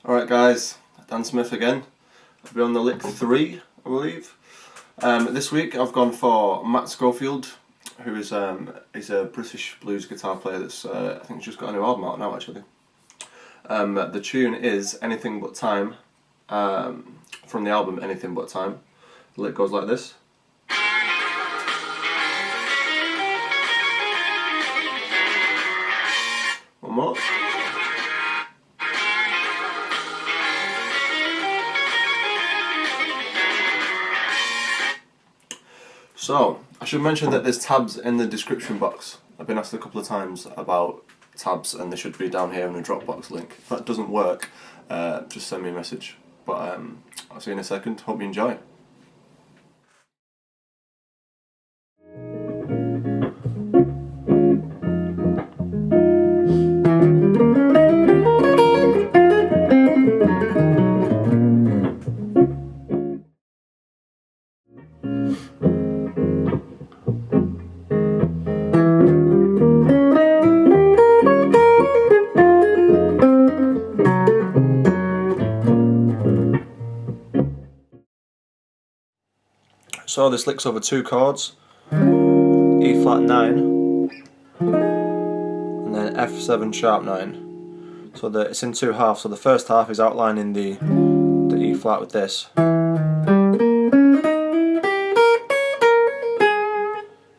Alright guys, Dan Smith again. I'll be on the lick 3, I believe. This week I've gone for Matt Schofield, who is he's a British blues guitar player that's I think just got a new album out now actually. The tune is Anything But Time, from the album Anything But Time. The lick goes like this. One more. So, I should mention that there's tabs in the description box. I've been asked a couple of times about tabs and they should be down here in the Dropbox link. If that doesn't work, just send me a message. But I'll see you in a second. Hope you enjoy. So this lick's over 2 chords, E flat 9 and then F7 sharp 9. So it's in 2 halves. So the first half is outlining the E flat with this, and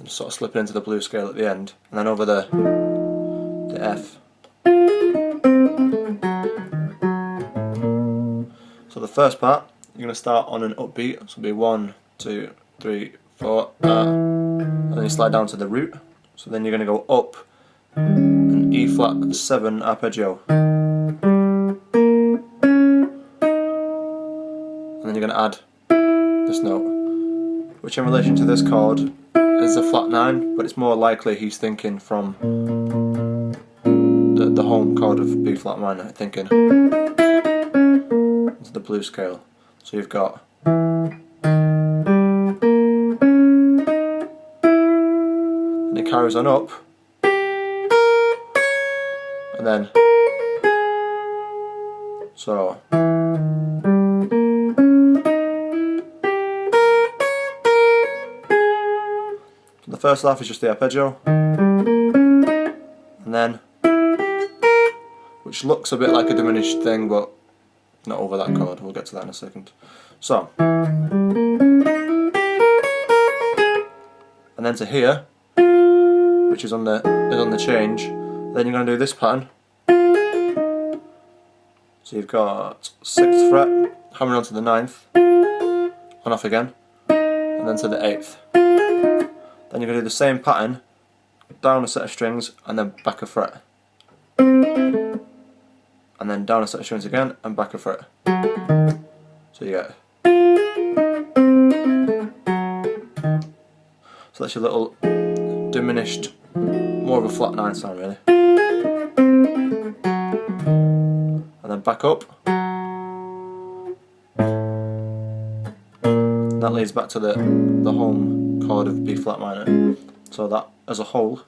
sort of slipping into the blues scale at the end, and then over the F. So the first part you're going to start on an upbeat, so it'll be 1, 2, 3, 4, and then you slide down to the root. So then you're going to go up an E flat 7 arpeggio, and then you're going to add this note, which in relation to this chord is a flat 9, but it's more likely he's thinking from the home chord of B flat minor, thinking into the blues scale. So you've got and it carries on up, and then so the first half is just the arpeggio, and then, which looks a bit like a diminished thing, but not over that chord. We'll get to that in a second. So, and then to here, which is on the change. Then you're going to do this pattern. So you've got 6th fret, hammering onto the 9th, on off again, and then to the 8th. Then you're going to do the same pattern, down a set of strings, and then back a fret. And then down a set of strings again, and back a fret. So you get. So that's your little diminished, more of a flat 9 sound really. And then back up. That leads back to the home chord of B flat minor. So that as a whole.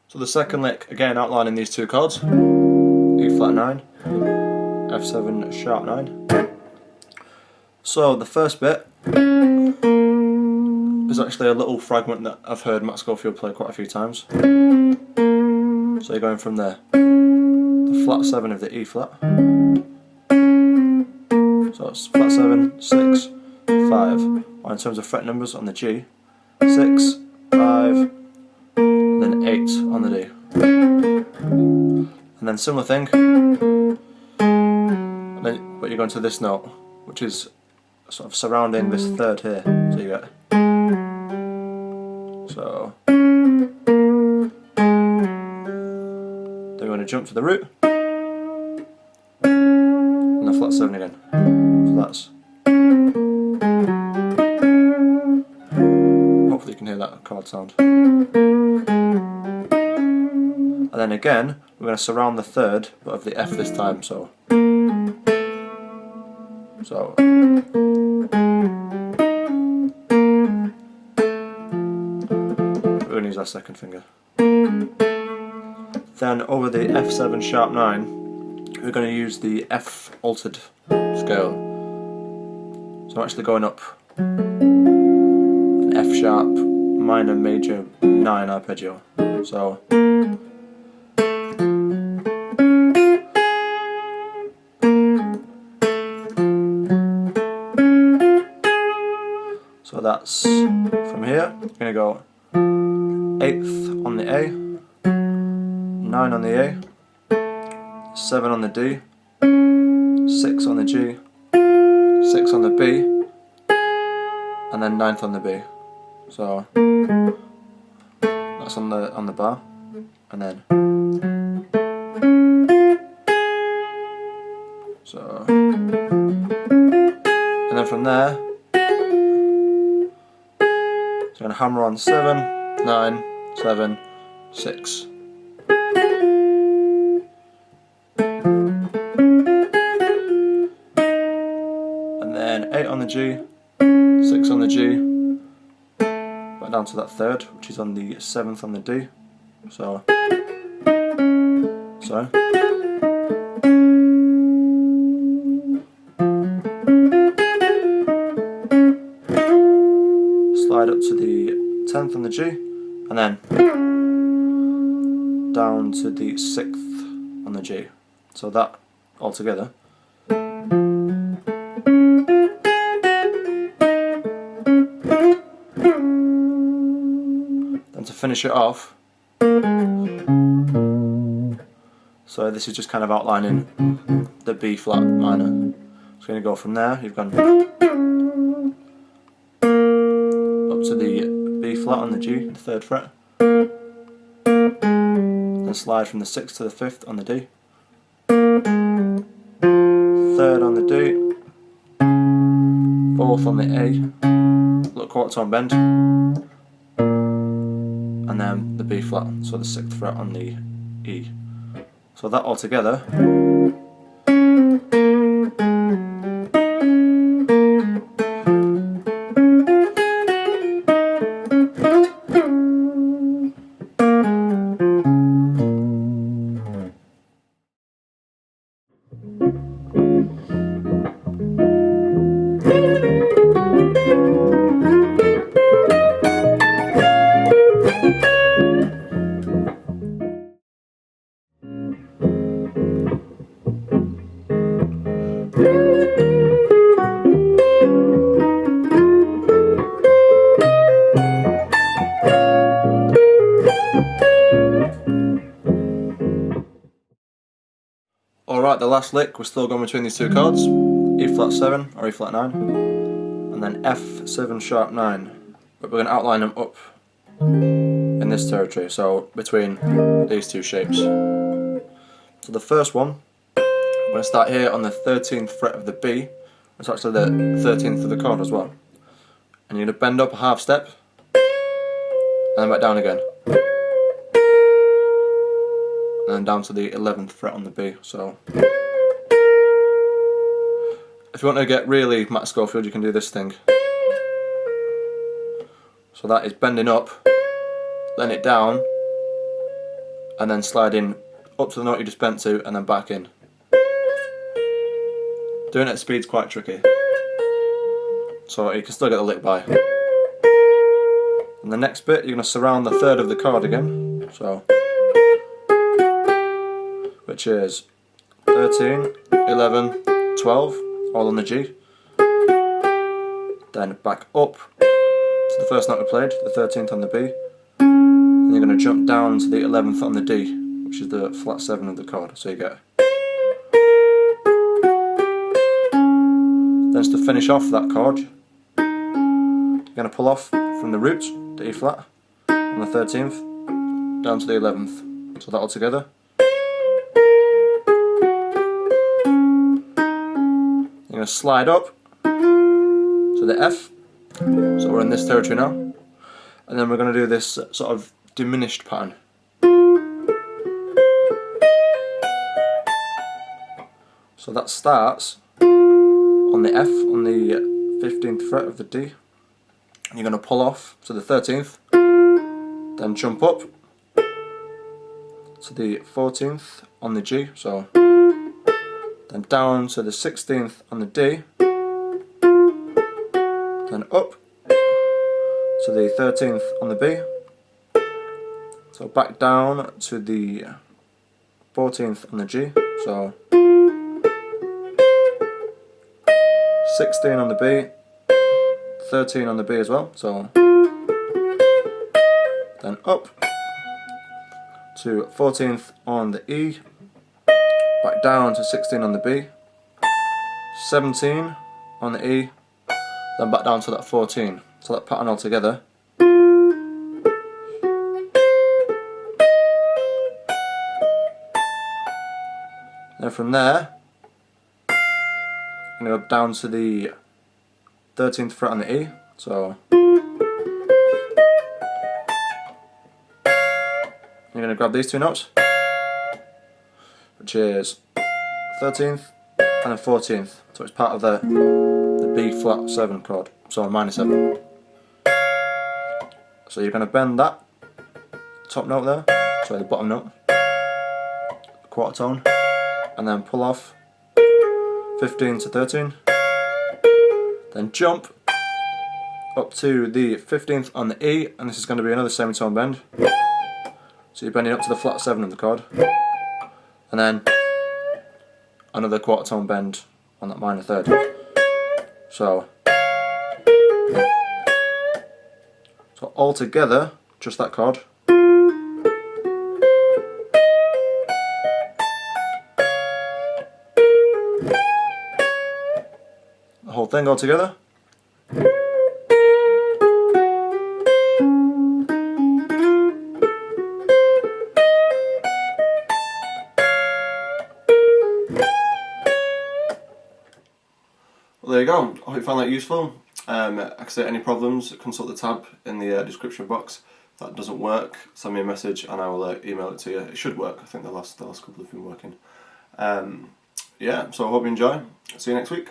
So the second lick, again outlining these 2 chords, E flat 9, F7 sharp 9. So the first bit is actually a little fragment that I've heard Matt Schofield play quite a few times. So you're going from the flat 7 of the E flat. So it's flat 7, 6, 5, or in terms of fret numbers on the G, 6, 5, then 8 on the D. And then similar thing, and then, but you're going to this note, which is sort of surrounding this third here. So you get, so then we're going to jump to the root and the flat 7 again. So that's, hopefully you can hear that chord sound. And then again, we're going to surround the third, but of the F this time, so we're going to use our second finger. Then over the F7 sharp 9, we're going to use the F altered scale. So I'm actually going up an F sharp minor major 9 arpeggio. So that's from here. I'm going to go 8th on the A, 9 on the A, 7 on the D, 6 on the G, 6 on the B, and then 9th on the B. So that's on the bar, and then so, and then from there, so I'm going to hammer on 7, 9, 7, 6. And then 8 on the G, 6 on the G, back down to that third, which is on the 7th on the D. So. Slide up to the 10th on the G, and then down to the 6th on the G. So that all together. Then to finish it off, so this is just kind of outlining the B flat minor. It's going to go from there. You've gone to the B flat on the G, the 3rd fret, then slide from the 6th to the 5th on the D, 3rd on the D, 4th on the A, little quarter tone bend, and then the B flat, so the 6th fret on the E. So that all together Alright, the last lick, we're still going between these two chords, E flat 7 or E flat 9, and then F7 sharp 9, but we're going to outline them up in this territory, so between these two shapes. So the first one, we're going to start here on the 13th fret of the B, it's actually the 13th of the chord as well, and you're going to bend up a half step, and then back down again. And then down to the 11th fret on the B. So if you want to get really Matt Schofield, you can do this thing. So that is bending up, letting it down, and then sliding up to the note you just bent to, and then back in. Doing it at speed's quite tricky, so you can still get the lick by. And the next bit, you're going to surround the 3rd of the chord again. So, which is 13, 11, 12, all on the G. Then back up to the first note we played, the 13th on the B. Then you're you're going to jump down to the 11th on the D, which is the flat 7 of the chord. So you get. Then to finish off that chord, you're going to pull off from the root, the E flat, on the 13th, down to the 11th. So that all together. You're going to slide up to the F, so we're in this territory now, and then we're going to do this sort of diminished pattern. So that starts on the F, on the 15th fret of the D, and you're going to pull off to the 13th, then jump up to the 14th on the G, so then down to the 16th on the D, then up to the 13th on the B, so back down to the 14th on the G, so 16 on the B, 13 on the B as well, so then up to 14th on the E, back down to 16 on the B, 17 on the E, then back down to that 14. So that pattern all together. Then from there, I'm going to go down to the 13th fret on the E, so you're going to grab these two notes, which is 13th and then 14th, so it's part of the B flat 7 chord, so a minor 7. So you're going to bend that top note there, sorry, the bottom note, quarter tone, and then pull off 15 to 13, then jump up to the 15th on the E, and this is going to be another semitone bend. So you're bending up to the flat 7 of the chord, and then another quarter tone bend on that minor third. So all together, just that chord. The whole thing all together. Well, there you go. I hope you found that useful. Like I say, any problems, consult the tab in the description box. If that doesn't work, send me a message and I will email it to you. It should work. I think the last couple have been working. Yeah, so I hope you enjoy. See you next week.